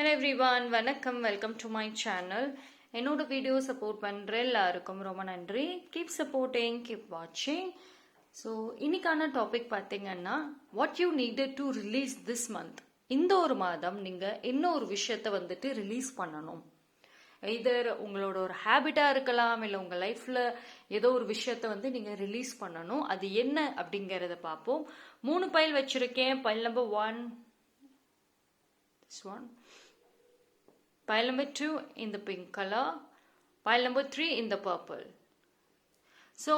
Hello everyone, வணக்கம். Welcome to my channel. என்னோட video support பண்ணுற எல்லாருக்கும் ரொம்ப நன்றி. கீப் சப்போர்ட்டிங், கீப் வாட்சிங். ஸோ இன்னைக்கான டாபிக் பார்த்தீங்கன்னா, what you needed to release this month. இந்த ஒரு மாதம் நீங்கள் என்ன ஒரு விஷயத்த ரிலீஸ் பண்ணணும். இதர் உங்களோட ஒரு ஹேபிட்டாக இருக்கலாம், இல்லை உங்கள் லைஃப்பில் ஏதோ ஒரு விஷயத்த நீங்கள் ரிலீஸ் பண்ணணும். அது என்ன அப்படிங்கிறத பார்ப்போம். 3 பைல் வச்சுருக்கேன். File number 1, this one. Pile number 2 in the pink color. Pile number 3 in the purple. So,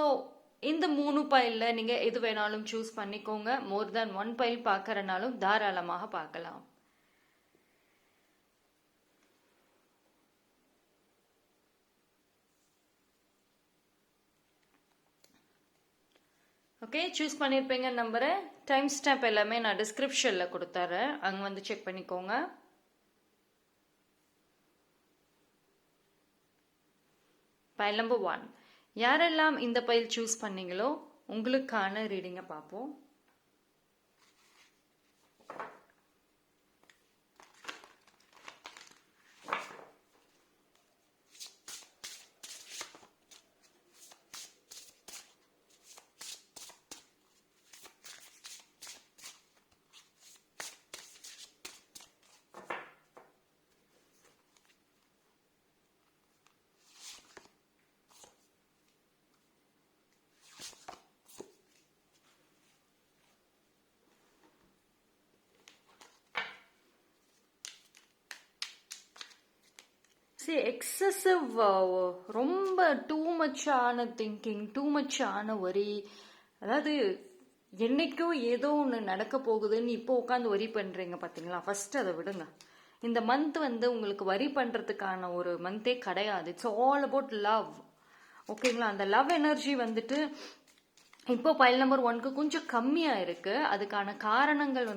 இந்த 3 பைல்ல நீங்க எது வேணாலும் சூஸ் பண்ணிக்கோங்க. more than 1 பைல் பார்க்கறனாலும் தாராளமாக பார்க்கலாம். ஓகே, சூஸ் பண்ணிருப்பீங்க நம்பரை. டைம் ஸ்டாம்ப் எல்லாமே நான் டிஸ்கிரிப்ஷன்ல கொடுத்துறேன், அங்க செக் பண்ணிக்கோங்க. File number 1. யாரெல்லாம் இந்த பைல் சூஸ் பண்ணீங்களோ உங்களுக்கான ரீடிங்கை பார்ப்போம். எக்ஸசிவ், ரொம்ப டூ மச்சான திங்கிங், டூ மச்சான வரி. அதாவது என்னைக்கோ ஏதோ ஒன்று நடக்க போகுதுன்னு இப்போ உட்காந்து வரி பண்ணுறீங்க பார்த்தீங்களா. ஃபர்ஸ்ட் அதை விடுங்க. இந்த மந்த் உங்களுக்கு வரி பண்ணுறதுக்கான ஒரு மந்தே கிடையாது. It's all about love. ஓகேங்களா. அந்த லவ் எனர்ஜி இப்போ பைல் நம்பர் 1க்கு கொஞ்சம் கம்மியாக இருக்கு. அதுக்கான காரணங்கள்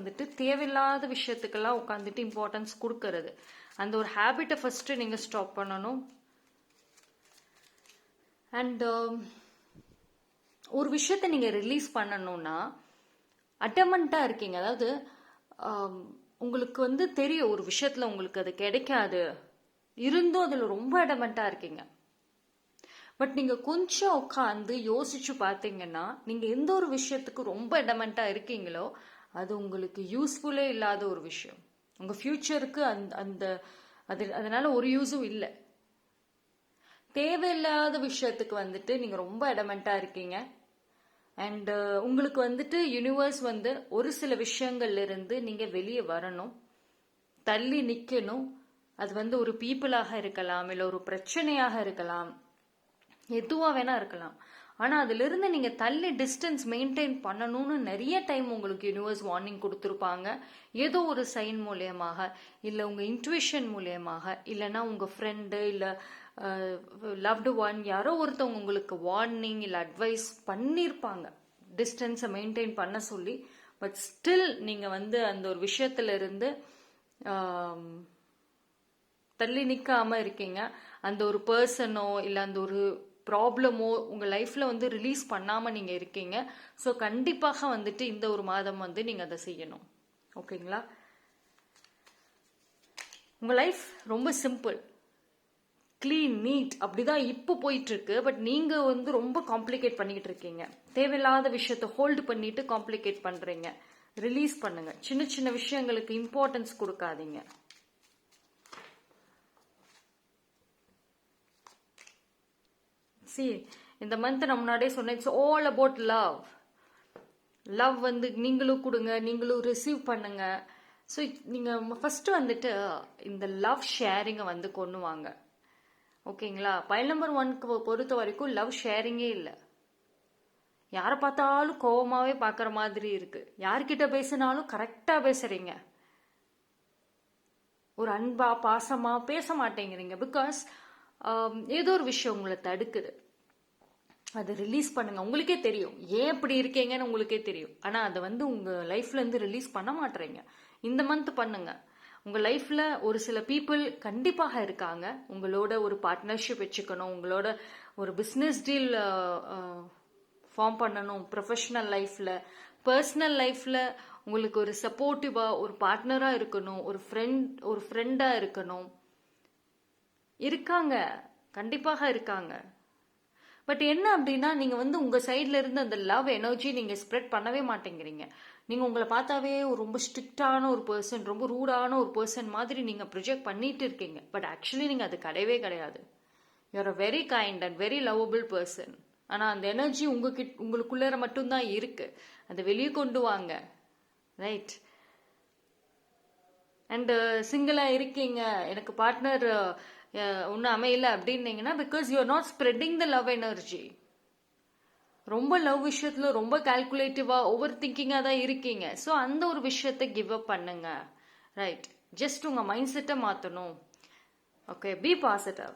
தேவையில்லாத விஷயத்துக்கெல்லாம் உட்காந்துட்டு இம்பார்ட்டன்ஸ் கொடுக்கறது. அந்த ஒரு ஹேபிட்டை ஃபர்ஸ்ட் நீங்க ஸ்டாப் பண்ணணும். அண்ட் ஒரு விஷயத்தை நீங்க ரிலீஸ் பண்ணணும்னா அட்டமெண்டா இருக்கீங்க. அதாவது உங்களுக்கு தெரியும் ஒரு விஷயத்துல உங்களுக்கு அது கிடைக்காது, இருந்தும் அதுல ரொம்ப அடமெண்டா இருக்கீங்க. பட் நீங்க கொஞ்சம் உட்காந்து யோசிச்சு பார்த்தீங்கன்னா, நீங்க எந்த ஒரு விஷயத்துக்கு ரொம்ப அடமெண்டா இருக்கீங்களோ அது உங்களுக்கு யூஸ்ஃபுல்லே இல்லாத ஒரு விஷயம். உங்க ஃபியூச்சருக்கு அதனால ஒரு யூஸும் இல்லை. தேவையில்லாத விஷயத்துக்கு நீங்க ரொம்ப அடமெண்டா இருக்கீங்க. அண்ட் உங்களுக்கு யூனிவர்ஸ் ஒரு சில விஷயங்கள்ல இருந்து நீங்க வெளியே வரணும், தள்ளி நிக்கணும். அது ஒரு பீப்புளாக இருக்கலாம், இல்லை ஒரு பிரச்சனையாக இருக்கலாம், எதுவா வேணா இருக்கலாம். ஆனா அதுல இருந்து நீங்க தள்ளி டிஸ்டன்ஸ் மெயின்டைன் பண்ணணும்னு நிறைய டைம் உங்களுக்கு யூனிவர்ஸ் வார்னிங் கொடுத்துருப்பாங்க. ஏதோ ஒரு சைன் மூலியமாக, இல்ல உங்க இன்ட்யூஷன் மூலியமாக, இல்லைன்னா உங்க ஃப்ரெண்டு, இல்ல லவ்டு ஒன், யாரோ ஒருத்தவங்க உங்களுக்கு வார்னிங் இல்ல அட்வைஸ் பண்ணிருப்பாங்க டிஸ்டன்ஸை மெயின்டைன் பண்ண சொல்லி. பட் ஸ்டில் நீங்க அந்த ஒரு விஷயத்துல இருந்து தள்ளி நிக்காம இருக்கீங்க. அந்த ஒரு பர்சனோ இல்ல அந்த ஒரு ப்ராப்ளமோ உங்க லைஃப்ல ரிலீஸ் பண்ணாம நீங்க இருக்கீங்க. ஸோ கண்டிப்பாக இந்த ஒரு மாதம் நீங்க அதை செய்யணும். ஓகேங்களா. உங்க லைஃப் ரொம்ப சிம்பிள், கிளீன், நீட் அப்படிதான் இப்போ போயிட்டு இருக்கு. பட் நீங்க ரொம்ப காம்ப்ளிகேட் பண்ணிட்டு இருக்கீங்க. தேவையில்லாத விஷயத்த ஹோல்டு பண்ணிட்டு காம்ப்ளிகேட் பண்றீங்க. ரிலீஸ் பண்ணுங்க. சின்ன சின்ன விஷயங்களுக்கு இம்பார்ட்டன்ஸ் கொடுக்காதீங்க. இந்த மந்த் நான் முன்னாடியே சொன்னேன், it's all about love. Love நீங்களும் கொடுங்க, நீங்களும் ரிசீவ் பண்ணுங்க. ஸோ நீங்க ஃபர்ஸ்ட் இந்த லவ் ஷேரிங்கை கொண்டு வாங்க. ஓகேங்களா. பைல் நம்பர் 1க்கு பொறுத்த வரைக்கும் லவ் ஷேரிங்கே இல்லை. யாரை பார்த்தாலும் கோபமாவே பார்க்குற மாதிரி இருக்கு. யார்கிட்ட பேசினாலும் கரெக்டா பேசுறீங்க, ஒரு அன்பா பாசமா பேச மாட்டேங்கிறீங்க. பிகாஸ் ஏதோ ஒரு விஷயம் உங்களை தடுக்குது. அதை ரிலீஸ் பண்ணுங்க. உங்களுக்கே தெரியும் ஏன் இப்படி இருக்கீங்கன்னு உங்களுக்கே தெரியும். ஆனா அதை உங்க லைஃப்ல இருந்து ரிலீஸ் பண்ண மாட்டீங்க. இந்த மந்த் பண்ணுங்க. உங்க லைஃப்ல ஒரு சில பீப்புள் கண்டிப்பாக இருக்காங்க. உங்களோட ஒரு பார்ட்னர்ஷிப் வச்சுக்கணும், உங்களோட ஒரு பிசினஸ் டீல் ஃபார்ம் பண்ணணும். ப்ரொஃபஷனல் லைஃப்ல, பர்சனல் லைஃப்ல உங்களுக்கு ஒரு சப்போர்ட்டிவா ஒரு பார்ட்னரா இருக்கணும், ஒரு ஃப்ரெண்டா இருக்கணும். இருக்காங்க, கண்டிப்பாக இருக்காங்க. பட் என்ன அப்படின்னா நீங்க வந்து உங்க சைட்ல இருந்து அந்த லவ் எனர்ஜி நீங்க ஸ்ப்ரெட் பண்ணவே மாட்டேங்கிறீங்க. நீங்க உங்களை பார்த்தாவே ஒரு ரொம்ப ஸ்ட்ரிக்டான ஒரு பர்சன், ரொம்ப ரூடான ஒரு பர்சன் மாதிரி நீங்க ப்ரொஜெக்ட் பண்ணிட்டு இருக்கீங்க. பட் ஆக்சுவலி நீங்க அது கிடையவே கிடையாது. You are a very kind and very lovable person. ஆனா அந்த எனர்ஜி உங்களுக்குள்ளர மட்டும்தான் இருக்கு. அதை வெளியே கொண்டு வாங்க. ரைட். அண்ட் சிங்கிளா இருக்கீங்க, எனக்கு பார்ட்னர் ஒன்றும் அமையல அப்படின்னீங்கன்னா because you are not spreading the love energy. ரொம்ப லவ் விஷயத்துல ரொம்ப கால்குலேட்டிவா ஓவர் திங்கிங்கா தான் இருக்கீங்க. ஸோ அந்த ஒரு விஷயத்தை கிவ் அப் பண்ணுங்க. ரைட். ஜஸ்ட் உங்க மைண்ட் செட்டை மாற்றணும். Okay, be positive.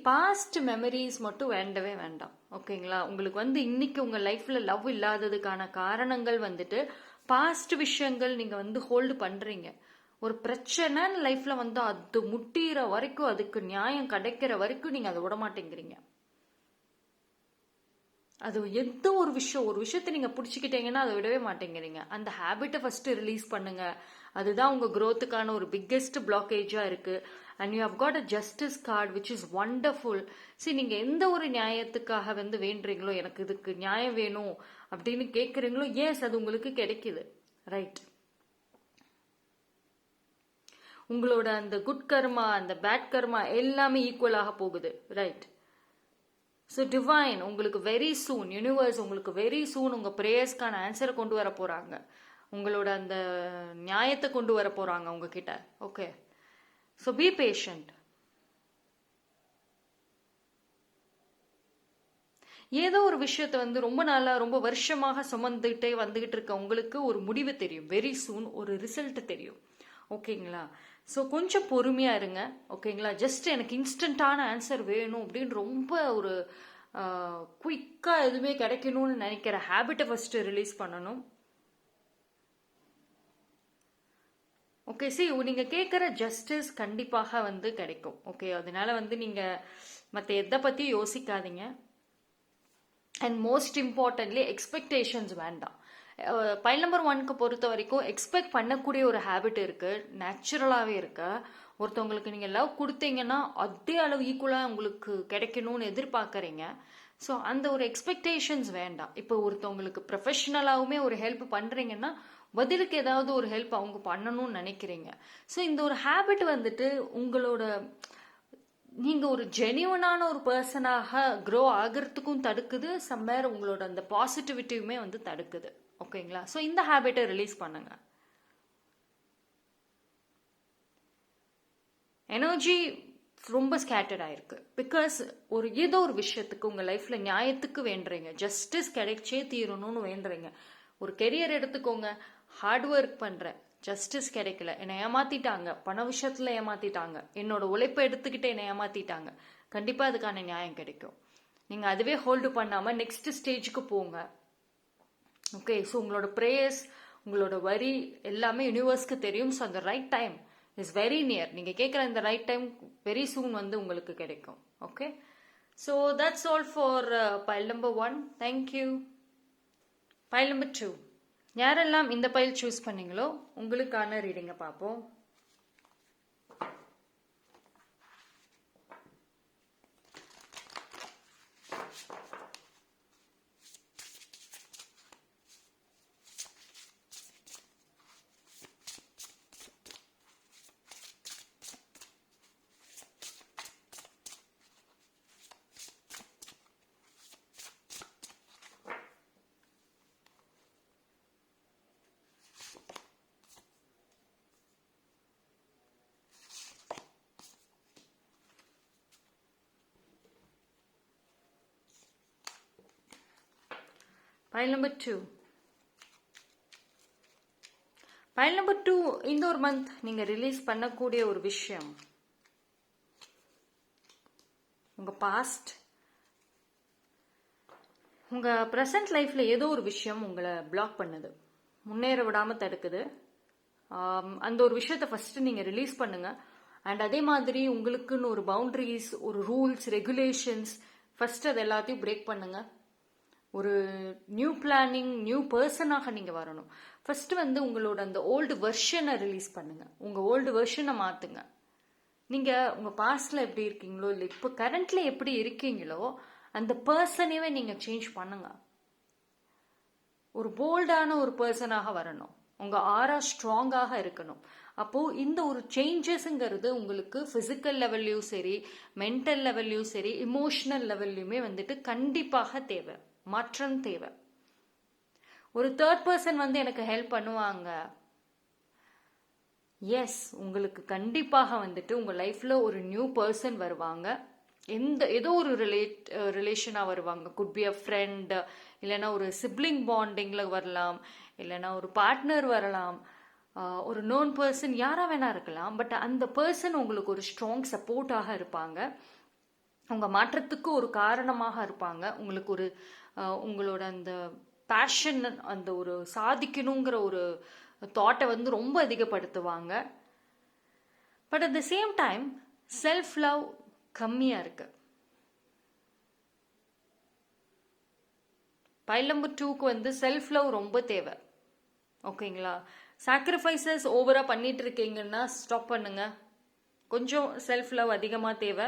Past memories மட்டும் வேண்டவே வேண்டாம். ஓகேங்களா? உங்களுக்கு வந்து இன்னைக்கு உங்க லைஃப்ல லவ் இல்லாததுக்கான காரணங்கள் வந்துட்டு பாஸ்ட் விஷயங்கள் நீங்க வந்து ஹோல்டு பண்றீங்க. ஒரு பிரச்சனை லைஃப்ல வந்து அது முட்டிற வரைக்கும், அதுக்கு நியாயம் கிடைக்கிற வரைக்கும் நீங்க அதை விட மாட்டேங்கிறீங்க. அது எந்த ஒரு விஷயத்தை நீங்க பிடிச்சிக்கிட்டீங்கன்னா அதை விடவே மாட்டேங்கிறீங்க. அந்த ஹேபிட்டை ஃபர்ஸ்ட் ரிலீஸ் பண்ணுங்க. அதுதான் உங்க growthக்கான ஒரு பிக்கெஸ்ட் பிளாக்கேஜா இருக்கு. And you have got a justice card which is wonderful. நீங்க எந்த ஒரு நியாயத்துக்காக வந்து வேண்டுறீங்களோ, எனக்கு இதுக்கு நியாயம் வேணும் அப்படின்னு கேட்குறீங்களோ, எஸ் அது உங்களுக்கு கிடைக்குது. ரைட். உங்களோட அந்த குட் கர்மா, அந்த பேட் கர்மா எல்லாமே ஈக்குவலாக போகுது. ரைட். ஸோ டிவைன் உங்களுக்கு வெரி சூன், யூனிவர்ஸ் உங்களுக்கு வெரி சூன் உங்கள் ப்ரேயர்ஸ்க்கான ஆன்சரை கொண்டு வர போகிறாங்க. உங்களோட அந்த நியாயத்தை கொண்டு வர போகிறாங்க உங்ககிட்ட. ஓகே. So B patient. ஏதோ ஒரு விஷயத்தை வந்து ரொம்ப நாளாக ரொம்ப வருஷமாக சுமந்துகிட்டே வந்துகிட்டு இருக்க உங்களுக்கு ஒரு முடிவு தெரியும். வெரி சூன் ஒரு ரிசல்ட் தெரியும். ஓகேங்களா? ஸோ கொஞ்சம் பொறுமையாக இருங்க. ஓகேங்களா? ஜஸ்ட் எனக்கு இன்ஸ்டண்ட்டான ஆன்சர் வேணும் அப்படின்னு ரொம்ப ஒரு குயிக்காக எதுவுமே கிடைக்கணும்னு நினைக்கிற ஹேபிட்டை ஃபஸ்ட்டு ரிலீஸ் பண்ணணும். ஓகே. நீங்கள் கேட்குற ஜஸ்டிஸ் கண்டிப்பாக வந்து கிடைக்கும். ஓகே. அதனால வந்து நீங்கள் மற்ற எதை பற்றியும் யோசிக்காதீங்க. அண்ட் மோஸ்ட் இம்பார்ட்டன்ட்லி எக்ஸ்பெக்டேஷன்ஸ் வேண்டாம். பைல் நம்பர் 1க்கு பொறுத்த வரைக்கும் எக்ஸ்பெக்ட் பண்ணக்கூடிய ஒரு ஹேபிட் இருக்கு, நேச்சுரலாகவே இருக்கு. ஒருத்தவங்களுக்கு நீங்கள் லவ் கொடுத்தீங்கன்னா அதே அளவு ஈக்குவலாக உங்களுக்கு கிடைக்கணும்னு எதிர்பார்க்குறீங்க. ஸோ அந்த ஒரு எக்ஸ்பெக்டேஷன்ஸ் வேண்டாம். இப்போ ஒருத்தவங்களுக்கு ப்ரொஃபஷனலாகவுமே ஒரு ஹெல்ப் பண்ணுறீங்கன்னா பதிலுக்கு ஏதாவது ஒரு ஹெல்ப் அவங்க பண்ணணும்னு நினைக்கிறீங்க. ஸோ இந்த ஒரு ஹேபிட் வந்துட்டு உங்களோட நீங்கள் ஒரு ஜெனியூனான ஒரு பர்சனாக க்ரோ ஆகிறதுக்கும் தடுக்குது. சம்வேர் உங்களோட அந்த பாசிட்டிவிட்டியுமே வந்து தடுக்குது. ஓகேங்களா? ஸோ இந்த ஹேபிட்டை ரிலீஸ் பண்ணுங்க. எனர்ஜி ரொம்ப ஸ்கேட்டர்ட் ஆயிருக்கு. பிகாஸ் ஏதோ ஒரு விஷயத்துக்கு உங்கள் லைஃப்பில் நியாயத்துக்கு வேண்டுறீங்க, ஜஸ்டிஸ் கிடைச்சே தீரணும்னு வேண்டுறீங்க. ஒரு கெரியர் எடுத்துக்கோங்க, ஹார்ட் ஒர்க் பண்ணுறேன், ஜஸ்டிஸ் கிடைக்கல, என்னை ஏமாத்திட்டாங்க, பண விஷயத்துல ஏமாத்திட்டாங்க, என்னோட உழைப்பை எடுத்துக்கிட்டு என்னை ஏமாத்திட்டாங்க, கண்டிப்பாக அதுக்கான நியாயம் கிடைக்கும். நீங்கள் அதுவே ஹோல்டு பண்ணாமல் நெக்ஸ்ட் ஸ்டேஜுக்கு போங்க. ஓகே. ஸோ உங்களோட ப்ரேயர்ஸ், உங்களோட வரி எல்லாமே யூனிவர்ஸ்க்கு தெரியும். ஸோ அந்த right time is very near. நீங்கள் கேட்குற இந்த ரைட் டைம் வெரி சூன் வந்து உங்களுக்கு கிடைக்கும். Okay. So that's all for file number 1. Thank you. File number 2. யாரெல்லாம் இந்த பைல் சூஸ் பண்ணீங்களோ உங்களுக்கான ரீடிங்கை பார்ப்போம். File number 2. பைல் நம்பர் 2 இந்த ஒரு மந்த் நீங்க ரிலீஸ் பண்ணக்கூடிய ஒரு விஷயம், உங்க பாஸ்ட், உங்க ப்ரெசன்ட் லைஃப்ல ஏதோ ஒரு விஷயம் உங்களை பிளாக் பண்ணுது, முன்னேற விடாம தடுக்குது. அந்த ஒரு விஷயத்தை ஃபர்ஸ்ட் நீங்க ரிலீஸ் பண்ணுங்க. அண்ட் அதே மாதிரி உங்களுக்குன்னு ஒரு பவுண்டரிஸ், ஒரு ரூல்ஸ், ரெகுலேஷன்ஸ், ஃபர்ஸ்ட் அது எல்லாத்தையும் பிரேக் பண்ணுங்க. ஒரு நியூ பிளானிங், நியூ பர்சனாக நீங்க வரணும். ஃபர்ஸ்ட் வந்து உங்களோட அந்த ஓல்டு வெர்ஷனை ரிலீஸ் பண்ணுங்க. உங்க ஓல்டு வெர்ஷனை மாத்துங்க. நீங்க உங்க பாஸ்ட்ல எப்படி இருக்கீங்களோ இல்லை இப்போ கரண்ட்ல எப்படி இருக்கீங்களோ அந்த பர்சனையே நீங்க சேஞ்ச் பண்ணுங்க. ஒரு போல்டான ஒரு பர்சனாக வரணும். உங்க ஆரா ஸ்ட்ராங்காக இருக்கணும். அப்போ இந்த ஒரு சேஞ்சஸ்ங்கிறது உங்களுக்கு பிசிக்கல் லெவல்லையும் சரி, மென்டல் லெவல்லையும் சரி, இமோஷனல் லெவல்லையுமே வந்துட்டு கண்டிப்பாக தேவை, மாற்றம் தேவை. ஒரு தேர்ட் பர்சன் வந்து எனக்கு ஹெல்ப் பண்ணுவாங்க. எஸ், உங்களுக்கு கண்டிப்பாக வந்துட்டு உங்க லைஃப்ல ஒரு நியூ பர்சன் வருவாங்க. ஏதோ ஒரு ரிலேஷனா வருவாங்க. குட் பி அ ஃப்ரெண்ட், இல்லைன்னா ஒரு சிப்ளிங் பாண்டிங்ல வரலாம், இல்லைன்னா ஒரு பார்ட்னர் வரலாம், ஒரு நோன் பர்சன், யாரா வேணா இருக்கலாம். பட் அந்த பர்சன் உங்களுக்கு ஒரு ஸ்ட்ராங் சப்போர்ட்டாக இருப்பாங்க. உங்க மாற்றத்துக்கு ஒரு காரணமாக இருப்பாங்க. உங்களுக்கு ஒரு உங்களோட அந்த பேஷன், அந்த ஒரு சாதிக்கணுங்கிற ஒரு தாட்டை வந்து ரொம்ப அதிகப்படுத்துவாங்க. But at the same time self love கம்மியா இருக்கு. பைல் நம்பர் 2க்கு வந்து செல்ஃப் லவ் ரொம்ப தேவை. ஓகேங்களா? சாக்ரிஃபைசஸ் ஓவரா பண்ணிட்டு இருக்கீங்கன்னா ஸ்டாப் பண்ணுங்க. கொஞ்சம் செல்ஃப் லவ் அதிகமா தேவை.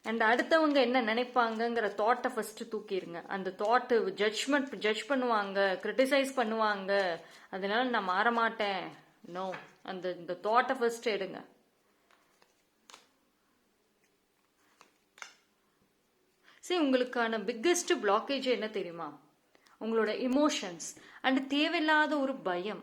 அண்ட் அடுத்தவங்க என்ன நினைப்பாங்கங்கிற தாட்டை ஃபர்ஸ்ட் தூக்கிடுங்க. அந்த தாட்டு ஜட்ஜ் பண்ணுவாங்க, கிரிட்டிசைஸ் பண்ணுவாங்க, அதனால நான் மாற மாட்டேன், நோ, இந்த தாட்டை ஃபர்ஸ்ட் எடுங்க. சரி, உங்களுக்கான பிக்கெஸ்ட் பிளாக்கேஜ் என்ன தெரியுமா? உங்களோட இமோஷன்ஸ் அண்ட் தேவையில்லாத ஒரு பயம்.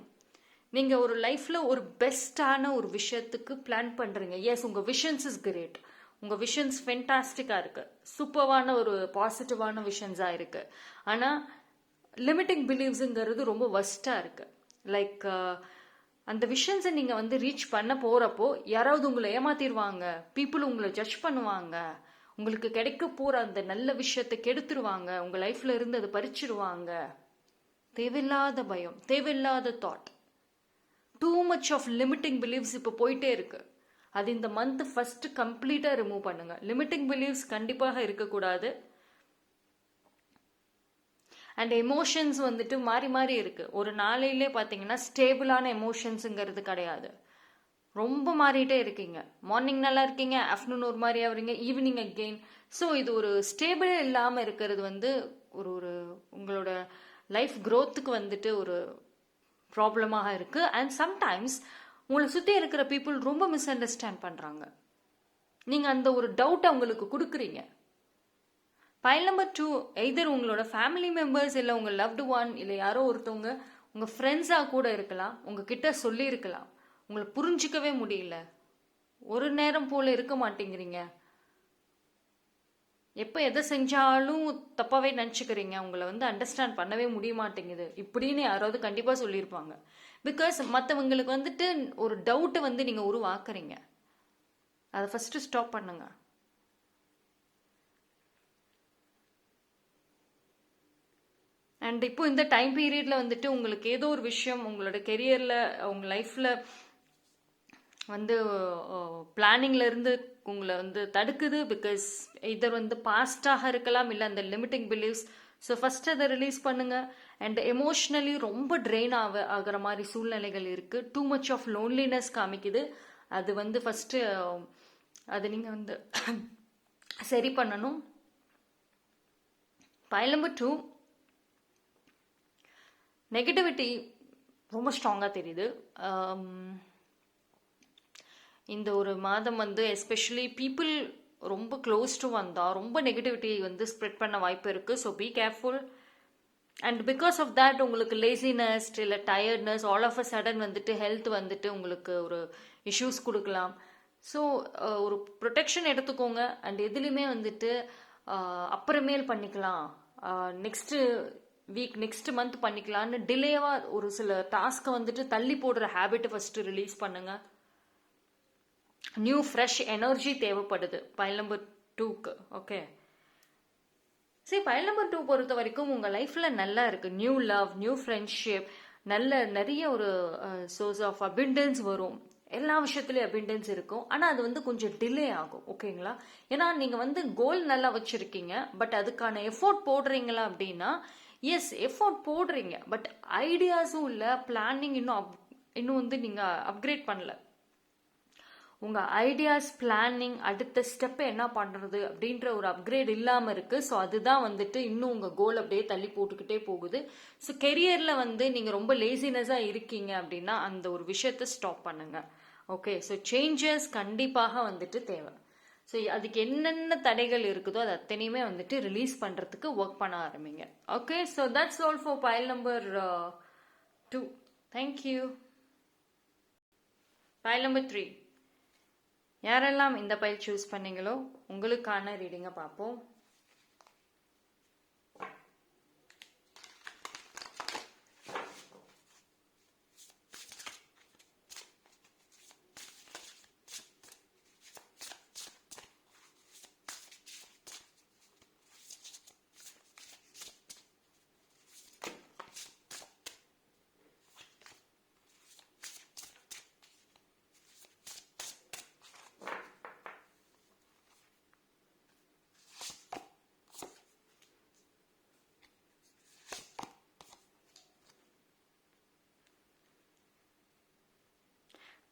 நீங்க ஒரு லைஃப்ல ஒரு பெஸ்டான ஒரு விஷயத்துக்கு பிளான் பண்றீங்க. எஸ், உங்க விஷன்ஸ் இஸ் கிரேட். உங்க விஷன்ஸ் ஃபென்டாஸ்டிக்கா இருக்கு, சூப்பர்வான ஒரு பாசிட்டிவான விஷன்ஸா இருக்கு. ஆனா லிமிட்டிங் பிலீவ்ஸுங்கிறது ரொம்ப வஸ்டா இருக்கு. லைக் அந்த விஷன்ஸை நீங்க வந்து ரீச் பண்ண போறப்போ யாராவது உங்களை ஏமாத்திடுவாங்க, பீப்புள் உங்களை ஜட்ஜ் பண்ணுவாங்க, உங்களுக்கு கிடைக்க போற அந்த நல்ல விஷயத்தை கெடுத்துருவாங்க, உங்க லைஃப்ல இருந்து அதை பறிச்சிருவாங்க. தேவையில்லாத பயம், தேவையில்லாத thought, too much of limiting believes இப்போ போயிட்டே இருக்கு. அது இந்த மந்த் ஃபர்ஸ்ட் கம்ப்ளீட்டா ரிமூவ் பண்ணுங்க. லிமிட்டிங் பிலீவ்ஸ் கண்டிப்பாக இருக்கக்கூடாது. அண்ட் எமோஷன்ஸ் வந்துட்டு மாறி மாறி இருக்கு. ஒரு நாளையிலே பாத்தீங்கன்னா ஸ்டேபிளான எமோஷன்ஸுங்கிறது கிடையாது. ரொம்ப மாறிட்டே இருக்கீங்க. மார்னிங் நல்லா இருக்கீங்க, ஆஃப்டர்நூன் ஒரு மாதிரி ஆகுறீங்க, ஈவினிங் அகெயின். ஸோ இது ஒரு ஸ்டேபிள் இல்லாமல் இருக்கிறது வந்து ஒரு உங்களோட லைஃப் க்ரோத்துக்கு வந்துட்டு ஒரு ப்ராப்ளமாக இருக்கு. அண்ட் சம்டைம்ஸ் உங்களை சுற்றி இருக்கிற பீப்புள் ரொம்ப மிஸ் அண்டர்ஸ்டாண்ட் பண்ணுறாங்க. நீங்கள் அந்த ஒரு டவுட்டை அவங்களுக்கு கொடுக்குறீங்க. பைல் நம்பர் 2, எய்தர் உங்களோட ஃபேமிலி மெம்பர்ஸ் இல்லை உங்கள் லவ்டு ஒன் இல்லை யாரோ ஒருத்தவங்க உங்கள் ஃப்ரெண்ட்ஸாக கூட இருக்கலாம், உங்ககிட்ட சொல்லியிருக்கலாம், உங்களை புரிஞ்சிக்கவே முடியல, ஒரு நேரம் போல இருக்க மாட்டேங்கிறீங்க, எப்போ எதை செஞ்சாலும் தப்பாவே நினச்சிக்கிறீங்க, உங்களை வந்து அண்டர்ஸ்டாண்ட் பண்ணவே முடிய மாட்டேங்குது இப்படின்னு யாராவது கண்டிப்பாக சொல்லியிருப்பாங்க. பிகாஸ் மற்றவங்களுக்கு வந்துட்டு ஒரு டவுட்டை வந்து நீங்கள் உருவாக்குறீங்க. அதை ஃபஸ்ட்டு ஸ்டாப் பண்ணுங்க. அண்ட் இப்போ இந்த டைம் பீரியட்ல வந்துட்டு உங்களுக்கு ஏதோ ஒரு விஷயம் உங்களோட கெரியர்ல, உங்க லைஃப்ல வந்து பிளானிங்ல இருந்து உங்களை வந்து தடுக்குது. பிகாஸ் இதர் வந்து பாஸ்டாக இருக்கலாம், இல்லை அந்த லிமிட்டிங் பிலீவ்ஸ். ஸோ ஃபர்ஸ்ட் அதை ரிலீஸ் பண்ணுங்க. அண்ட் எமோஷ்னலி ரொம்ப ட்ரெயின் ஆகிற மாதிரி சூழ்நிலைகள் இருக்கு. டூ மச் ஆஃப் லோன்லினஸ் காமிக்குது. அது வந்து ஃபர்ஸ்ட் அது நீங்க வந்து சரி பண்ணணும். பைல் நம்பர் 2, நெகட்டிவிட்டி ரொம்ப ஸ்ட்ராங்காக தெரியுது. இந்த ஒரு மாதம் வந்து எஸ்பெஷலி பீப்புள் ரொம்ப க்ளோஸ் டு வந்தால் ரொம்ப நெகட்டிவிட்டி வந்து ஸ்ப்ரெட் பண்ண வாய்ப்பு இருக்குது. So be careful. And because of that உங்களுக்கு லேசினஸ் இல்லை tiredness, all of a sudden வந்துட்டு ஹெல்த் வந்துட்டு உங்களுக்கு ஒரு இஷ்யூஸ் கொடுக்கலாம். ஸோ ஒரு ப்ரொடெக்ஷன் எடுத்துக்கோங்க. அண்ட் எதுலேயுமே வந்துட்டு அப்புறமேல் பண்ணிக்கலாம், நெக்ஸ்ட்டு வீக், நெக்ஸ்ட் மந்த் பண்ணிக்கலான்னு டிலேவாக ஒரு சில டாஸ்க்கை வந்துட்டு தள்ளி போடுற ஹேபிட்டை ஃபஸ்ட்டு ரிலீஸ் பண்ணுங்க. நியூ ஃப்ரெஷ் எனர்ஜி தேவைப்படுது பைல் நம்பர் 2க்கு. ஓகே, சரி, பைல் நம்பர் 2 பொறுத்த வரைக்கும் உங்கள் லைஃப்பில் நல்லா இருக்குது. நியூ லவ், நியூ ஃப்ரெண்ட்ஷிப், நிறைய ஒரு சோர்ஸ் ஆஃப் அபிண்டன்ஸ் வரும். எல்லா விஷயத்துலயும் அபிண்டன்ஸ் இருக்கும். ஆனா அது வந்து கொஞ்சம் டிலே ஆகும். ஓகேங்களா? ஏன்னா நீங்க வந்து கோல் நல்லா வச்சிருக்கீங்க, பட் அதுக்கான எஃபோர்ட் போடுறீங்களா அப்படின்னா, எஸ் எஃபோர்ட் போடுறீங்க, பட் ஐடியாஸும் இல்ல, பிளானிங் இன்னும் வந்து நீங்க அப்கிரேட் பண்ணல. உங்க ஐடியாஸ், பிளானிங், அடுத்த ஸ்டெப் என்ன பண்றது அப்படின்ற ஒரு அப்கிரேட் இல்லாம இருக்கு. ஸோ அதுதான் வந்துட்டு இன்னும் உங்க கோல் அப்படியே தள்ளி போட்டுக்கிட்டே போகுது. ஸோ கெரியர்ல வந்து நீங்க ரொம்ப லேசினஸா இருக்கீங்க அப்படின்னா அந்த ஒரு விஷயத்த ஸ்டாப் பண்ணுங்க. ஓகே, ஸோ சேஞ்சஸ் கண்டிப்பாக வந்துட்டு தேவை. ஸோ அதுக்கு என்னென்ன தடைகள் இருக்குதோ அது அத்தனையுமே வந்துட்டு ரிலீஸ் பண்றதுக்கு ஒர்க் பண்ண ஆரம்பிங்க. Okay, so that's all for file number 2. Thank you. File number 3. யாரெல்லாம் இந்த பைல் சூஸ் பண்ணீங்களோ உங்களுக்கான ரீடிங்கை பார்ப்போம்.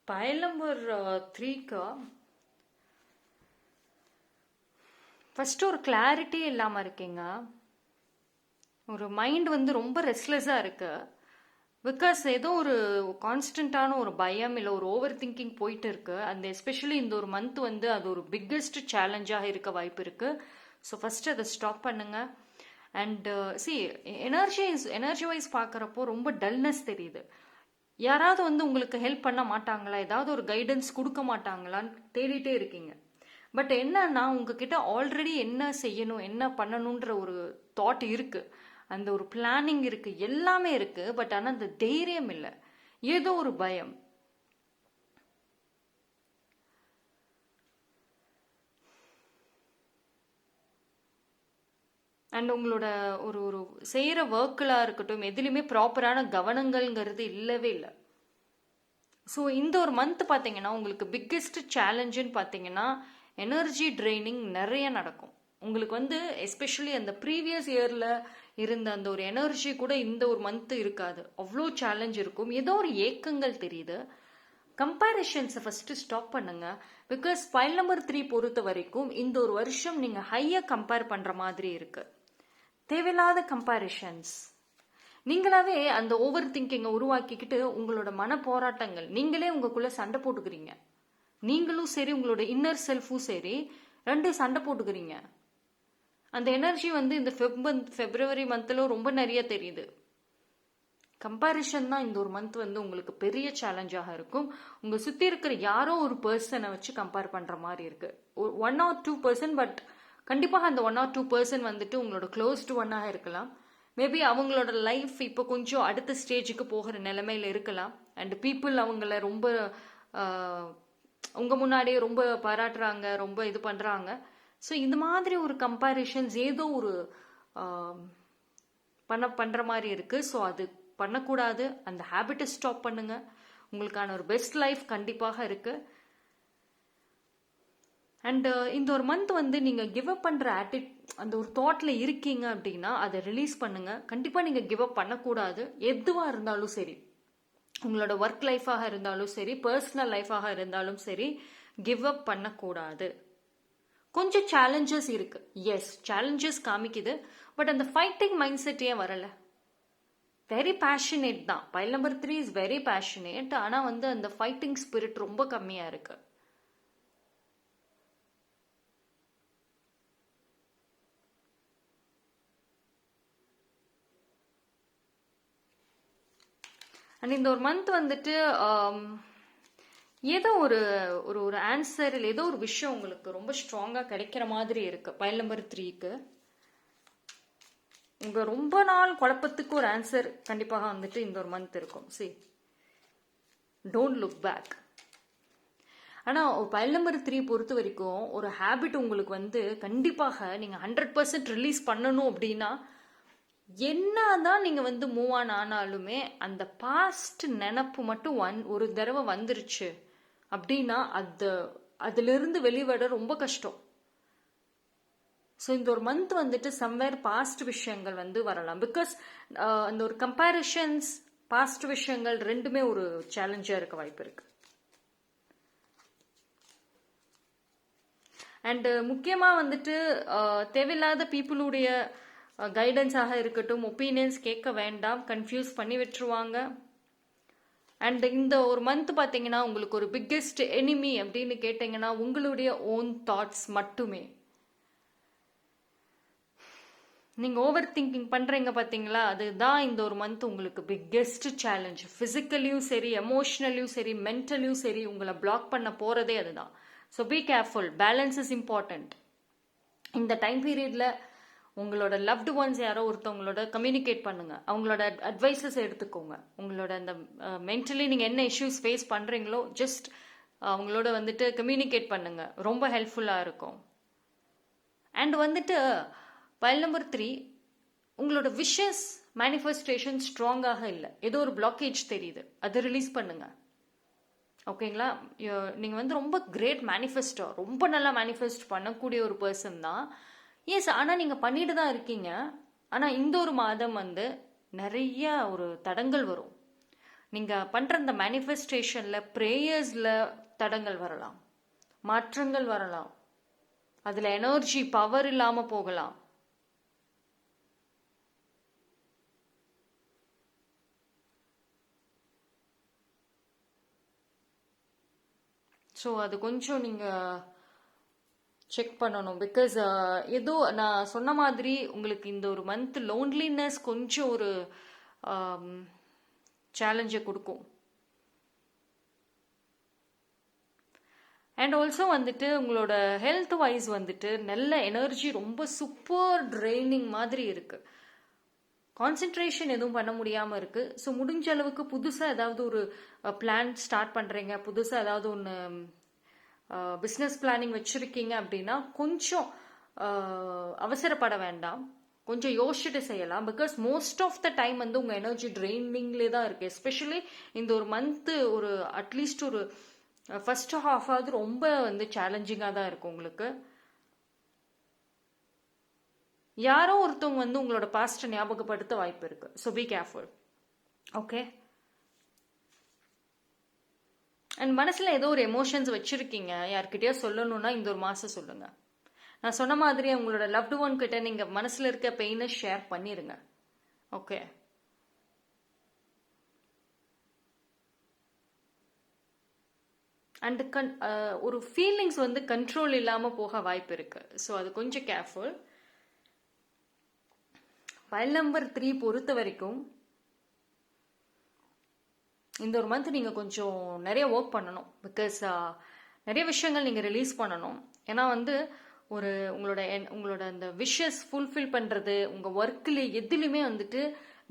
பைல் நம்பர் 3க்கு ஃபர்ஸ்ட் ஒரு கிளாரிட்டி இல்லாமல் இருக்கீங்க. ஒரு மைண்ட் வந்து ரொம்ப ரெஸ்ட்லெஸ்ஸாக இருக்கு. பிகாஸ் ஏதோ ஒரு கான்ஸ்டன்டான ஒரு பயம் இல்லை ஒரு ஓவர் திங்கிங் போயிட்டு இருக்கு. அந்த எஸ்பெஷலி இந்த ஒரு மந்த் வந்து அது ஒரு பிக்கெஸ்ட் சேலஞ்சாக இருக்க வாய்ப்பு இருக்கு. ஸோ ஃபர்ஸ்ட் அதை ஸ்டாப் பண்ணுங்க. அண்ட் எனர்ஜி வைஸ் பார்க்குறப்போ ரொம்ப டல்னஸ் தெரியுது. யாராவது வந்து உங்களுக்கு ஹெல்ப் பண்ண மாட்டாங்களா, ஏதாவது ஒரு கைடன்ஸ் கொடுக்க மாட்டாங்களான்னு தேடிட்டே இருக்கீங்க. பட் என்னன்னா உங்ககிட்ட ஆல்ரெடி என்ன செய்யணும் என்ன பண்ணணுன்ற ஒரு தாட் இருக்கு, அந்த ஒரு பிளானிங் இருக்கு, எல்லாமே இருக்கு. பட் ஆனால் அந்த தைரியம் இல்லை, ஏதோ ஒரு பயம். அண்ட் உங்களோட ஒரு ஒரு செய்கிற ஒர்க்கெலாம் இருக்கட்டும், எதுலேயுமே ப்ராப்பரான கவனங்கள்ங்கிறது இல்லவே இல்லை. ஸோ இந்த ஒரு மந்த் பார்த்தீங்கன்னா உங்களுக்கு பிக்கெஸ்ட் சேலஞ்சுன்னு பார்த்தீங்கன்னா எனர்ஜி ட்ரைனிங் நிறைய நடக்கும். உங்களுக்கு வந்து எஸ்பெஷலி அந்த ப்ரீவியஸ் இயரில் இருந்த அந்த ஒரு எனர்ஜி கூட இந்த ஒரு மந்த் இருக்காது. அவ்வளோ சேலஞ்ச் இருக்கும். ஏதோ ஒரு ஏக்கங்கள் தெரியுது. கம்பேரிஷன்ஸை ஃபஸ்ட்டு ஸ்டாப் பண்ணுங்க. பிகாஸ் பைல் நம்பர் 3 பொறுத்த வரைக்கும் இந்த ஒரு வருஷம் நீங்கள் ஹையாக கம்பேர் பண்ணுற மாதிரி இருக்கு. தேவையில்லாத கம்பேரிஷன்ஸ், நீங்களாவே அந்த ஓவர் திங்கிங்கை உருவாக்கிக்கிட்டு உங்களோட மன போராட்டங்கள், நீங்களே உங்களுக்குள்ள சண்டை போட்டுக்கிறீங்க. நீங்களும் சரி உங்களோட இன்னர் செல்ஃபும் சரி ரெண்டு சண்டை போட்டுக்கிறீங்க. அந்த எனர்ஜி வந்து இந்த ஃபெப்ரவரி மந்த்ல ரொம்ப நிறைய தெரியுது. கம்பேரிஷன் தான் இந்த ஒரு மந்த் வந்து உங்களுக்கு பெரிய சேலஞ்சாக இருக்கும். உங்க சுத்தி இருக்கிற யாரோ ஒரு பர்சனை வச்சு கம்பேர் பண்ற மாதிரி இருக்கு. 1 or 2%, பட் கண்டிப்பாக அந்த 1 or 2% வந்துட்டு உங்களோட க்ளோஸ்டு ஒன்னாக இருக்கலாம். மேபி அவங்களோட லைஃப் இப்போ கொஞ்சம் அடுத்த ஸ்டேஜுக்கு போகிற நிலைமையில இருக்கலாம். அண்ட் பீப்புள் அவங்கள ரொம்ப உங்க முன்னாடியே ரொம்ப பாராட்டுறாங்க, ரொம்ப இது பண்றாங்க. ஸோ இந்த மாதிரி ஒரு கம்பேரிஷன்ஸ் ஏதோ ஒரு பண்ற மாதிரி இருக்கு. ஸோ அது பண்ணக்கூடாது. அந்த ஹேபிட்டை ஸ்டாப் பண்ணுங்க. உங்களுக்கான ஒரு பெஸ்ட் லைஃப் கண்டிப்பாக இருக்கு. அண்ட் இந்த ஒரு மந்த் வந்து நீங்க கிவ் அப் பண்ற அந்த ஒரு தாட்ல இருக்கீங்க அப்படின்னா அதை ரிலீஸ் பண்ணுங்க. கண்டிப்பா நீங்க கிவ் அப் பண்ணக்கூடாது. எதுவா இருந்தாலும் சரி, உங்களோட ஒர்க் லைஃபாக இருந்தாலும் சரி, பர்சனல் லைஃபாக இருந்தாலும் சரி, கிவ் அப் பண்ணக்கூடாது. கொஞ்சம் சேலஞ்சஸ் இருக்கு, எஸ் சேலஞ்சஸ் காமிக்குது. பட் அந்த ஃபைட்டிங் மைண்ட் செட் ஏன் வரல? வெரி பேஷனேட் தான். File number 3 is very passionate. ஆனா வந்து அந்த ஃபைட்டிங் ஸ்பிரிட் ரொம்ப கம்மியா இருக்கு. அண்ட் இந்த ஒரு மந்த் வந்துட்டு ஏதோ ஒரு ஒரு ஆன்சர் இல்லை ஏதோ ஒரு விஷயம் உங்களுக்கு ரொம்ப ஸ்ட்ராங்கா கிடைக்கிற மாதிரி இருக்கு. பைல் நம்பர் 3க்கு உங்க ரொம்ப நாள் குழப்பத்துக்கு ஒரு ஆன்சர் கண்டிப்பாக வந்துட்டு இந்த ஒரு மந்த் இருக்கும். See, don't look back. ஆனா ஒரு பைல் நம்பர் 3 பொறுத்த வரைக்கும் ஒரு ஹேபிட் உங்களுக்கு வந்து கண்டிப்பாக நீங்க 100% ரிலீஸ் பண்ணணும் அப்படின்னா என்னதான் நீங்கள் வந்து மூவ் ஆன் ஆனாலுமே அந்த பாஸ்ட் நினப்பு மட்டும் ஒரு தடவை வந்துருச்சு அப்படின்னா அதிலிருந்து வெளிவர ரொம்ப கஷ்டம். ஸோ இந்த ஒரு மந்த் வந்துட்டு சம்வேர் பாஸ்ட் விஷயங்கள் வந்து வரலாம். பிகாஸ் அந்த ஒரு கம்பேரிஷன்ஸ் பாஸ்ட் விஷயங்கள் ரெண்டுமே ஒரு சேலஞ்சாக இருக்க வாய்ப்பு இருக்கு. அண்ட் முக்கியமாக வந்துட்டு தேவையில்லாத பீப்புளுடைய கைடன்ஸாக இருக்கட்டும், ஒப்பீனியன்ஸ் கேட்க வேண்டாம், கன்ஃபியூஸ் பண்ணி விட்டுருவாங்க. அண்ட் இந்த ஒரு மந்த் பார்த்தீங்கன்னா உங்களுக்கு ஒரு பிக்கெஸ்ட் எனிமி அப்படின்னு கேட்டிங்கன்னா உங்களுடைய ஓன் தாட்ஸ் மட்டுமே. நீங்கள் ஓவர் திங்கிங் பண்ணுறீங்க பார்த்தீங்களா, அதுதான் இந்த ஒரு மந்த் உங்களுக்கு பிக்கெஸ்ட் சேலஞ்ச். ஃபிசிக்கலியும் சரி, எமோஷ்னலியும் சரி, மென்டலியும் சரி, உங்களை பிளாக் பண்ண போகிறதே அதுதான். So be careful, balance is important. இந்த டைம் பீரியடில் உங்களோட லவ்டு ஒன்ஸ் யாரோ ஒருத்தவங்களோட கம்யூனிகேட் பண்ணுங்க, அவங்களோட அட்வைசஸ் எடுத்துக்கோங்க. உங்களோட அந்த மென்டலி நீங்கள் என்ன இஷ்யூஸ் ஃபேஸ் பண்ணுறீங்களோ ஜஸ்ட் அவங்களோட வந்துட்டு கம்யூனிகேட் பண்ணுங்க, ரொம்ப ஹெல்ப்ஃபுல்லாக இருக்கும். அண்ட் வந்துட்டு பைல் நம்பர் 3, உங்களோட விஷஸ் மேனிஃபெஸ்டேஷன் ஸ்ட்ராங்காக இல்லை, ஏதோ ஒரு பிளாக்கேஜ் தெரியுது, அதை ரிலீஸ் பண்ணுங்க. ஓகேங்களா? நீங்கள் வந்து ரொம்ப கிரேட் மேனிஃபெஸ்டோ, ரொம்ப நல்லா மேனிஃபெஸ்ட் பண்ணக்கூடிய ஒரு பர்சன் தான். எஸ், ஆனால் நீங்கள் பண்ணிட்டு தான் இருக்கீங்க. ஆனால் இந்த ஒரு மாதம் வந்து நிறைய ஒரு தடங்கள் வரும். நீங்கள் பண்ணுற இந்த மேனிஃபெஸ்டேஷனில் ப்ரேயர்ஸில் தடங்கள் வரலாம், மாற்றங்கள் வரலாம், அதில் எனர்ஜி பவர் இல்லாமல் போகலாம். ஸோ அது கொஞ்சம் நீங்கள் செக் பண்ணணும். பிகாஸ் ஏதோ நான் சொன்ன மாதிரி உங்களுக்கு இந்த ஒரு மந்த் லோன்லினஸ் கொஞ்சம் ஒரு சேலஞ்சை கொடுக்கும். அண்ட் ஆல்சோ வந்துட்டு உங்களோட ஹெல்த் வைஸ் வந்துட்டு நல்ல எனர்ஜி ரொம்ப சூப்பர் ட்ரைனிங் மாதிரி இருக்குது. கான்சென்ட்ரேஷன் எதுவும் பண்ண முடியாமல் இருக்குது. ஸோ முடிஞ்ச அளவுக்கு புதுசாக ஏதாவது ஒரு பிளான் ஸ்டார்ட் பண்ணுறீங்க, புதுசாக ஏதாவது ஒன்று பிஸ்னஸ் பிளானிங் வச்சுருக்கீங்க அப்படின்னா கொஞ்சம் அவசரப்பட வேண்டாம், கொஞ்சம் யோசிச்சுட்டு செய்யலாம். Because most of the time வந்து உங்கள் எனர்ஜி ட்ரெயினிங்லேயே தான் இருக்குது. எஸ்பெஷலி இந்த ஒரு மந்த்து ஒரு அட்லீஸ்ட் ஒரு ஃபர்ஸ்ட் ஹாஃபாவது ரொம்ப வந்து சேலஞ்சிங்காக தான் இருக்கும் உங்களுக்கு. யாரோ ஒருத்தவங்க வந்து உங்களோட பாஸ்ட்டை ஞாபகப்படுத்த வாய்ப்பு இருக்கு. So be careful. Okay. And மனசில் ஏதோ ஒரு எமோஷன்ஸ் வச்சுருக்கீங்க, யார்கிட்டயோ சொல்லணும்னா இந்த ஒரு மாதம் சொல்லுங்க. நான் சொன்ன மாதிரி உங்களோட லவ்டு ஒன் கிட்ட நீங்கள் மனசில் இருக்க பெயினை ஷேர் பண்ணிடுங்க. ஓகே. அண்ட் ஒரு ஃபீலிங்ஸ் வந்து கண்ட்ரோல் இல்லாமல் போக வாய்ப்பு இருக்கு. ஸோ அது கொஞ்சம் கேர்ஃபுல். பைல் நம்பர் 3 பொறுத்த வரைக்கும் இந்த ஒரு மந்த் நீங்கள் கொஞ்சம் நிறைய ஒர்க் பண்ணணும். பிகாஸ் நிறைய விஷயங்கள் நீங்கள் ரிலீஸ் பண்ணணும். ஏன்னா வந்து உங்களோட அந்த விஷஸ் ஃபுல்ஃபில் பண்ணுறது, உங்கள் ஒர்க்கில் எதுலையுமே வந்துட்டு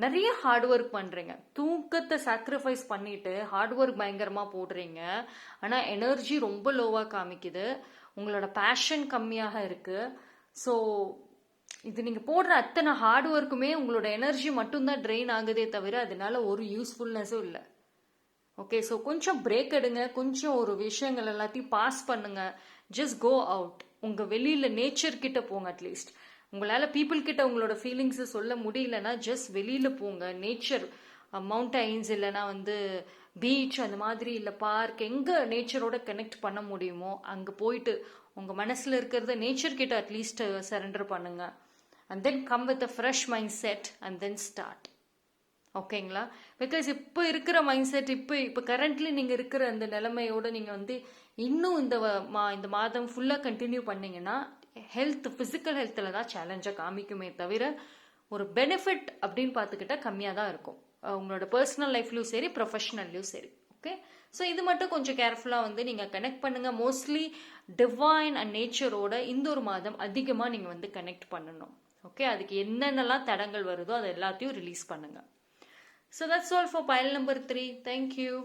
நிறைய ஹார்ட் ஒர்க் பண்ணுறீங்க. தூக்கத்தை சாக்ரிஃபைஸ் பண்ணிட்டு ஹார்ட் ஒர்க் பயங்கரமாக போடுறீங்க. ஆனால் எனர்ஜி ரொம்ப லோவாக காமிக்குது, உங்களோட பேஷன் கம்மியாக இருக்குது. ஸோ இது நீங்கள் போடுற அத்தனை ஹார்ட் ஒர்க்குமே உங்களோட எனர்ஜி மட்டும்தான் ட்ரெயின் ஆகுதே தவிர அதனால ஒரு யூஸ்ஃபுல்னஸும் இல்லை. ஓகே. ஸோ கொஞ்சம் பிரேக் எடுங்க, கொஞ்சம் ஒரு விஷயங்கள் எல்லாத்தையும் பாஸ் பண்ணுங்க. ஜஸ்ட் கோ அவுட், உங்கள் வெளியில் நேச்சர் கிட்ட போங்க. அட்லீஸ்ட் உங்களால் பீப்புள் கிட்ட உங்களோட ஃபீலிங்ஸை சொல்ல முடியலன்னா ஜஸ்ட் வெளியில் போங்க. நேச்சர், மவுண்டைன்ஸ் இல்லைன்னா வந்து பீச் அந்த மாதிரி, இல்லை பார்க், எங்கே நேச்சரோட கனெக்ட் பண்ண முடியுமோ அங்கே போயிட்டு உங்கள் மனசில் இருக்கிறத நேச்சர் கிட்ட அட்லீஸ்ட் சரண்டர் பண்ணுங்க. And then come with a fresh mind set and then start. ஓகேங்களா? பிகாஸ் இப்போ இருக்கிற மைண்ட் செட், இப்போ கரண்ட்லி நீங்கள் இருக்கிற அந்த நிலைமையோடு நீங்கள் வந்து இன்னும் இந்த மாதம் ஃபுல்லாக கண்டினியூ பண்ணிங்கன்னா ஹெல்த், ஃபிசிக்கல் ஹெல்த்தில் தான் சேலஞ்சாக காமிக்குமே தவிர ஒரு பெனிஃபிட் அப்படின்னு பார்த்துக்கிட்டா கம்மியாக தான் இருக்கும், உங்களோட பர்சனல் லைஃப்லையும் சரி ப்ரொஃபஷனல்லையும் சரி. ஓகே. ஸோ இது மட்டும் கொஞ்சம் கேர்ஃபுல்லாக வந்து நீங்கள் கனெக்ட் பண்ணுங்கள். மோஸ்ட்லி டிவைன் அண்ட் நேச்சரோட இந்த ஒரு மாதம் அதிகமாக நீங்கள் வந்து கனெக்ட் பண்ணணும். ஓகே. அதுக்கு என்னென்னலாம் தடங்கள் வருதோ அதை எல்லாத்தையும் ரிலீஸ் பண்ணுங்கள். So that's all for pile number 3. Thank you.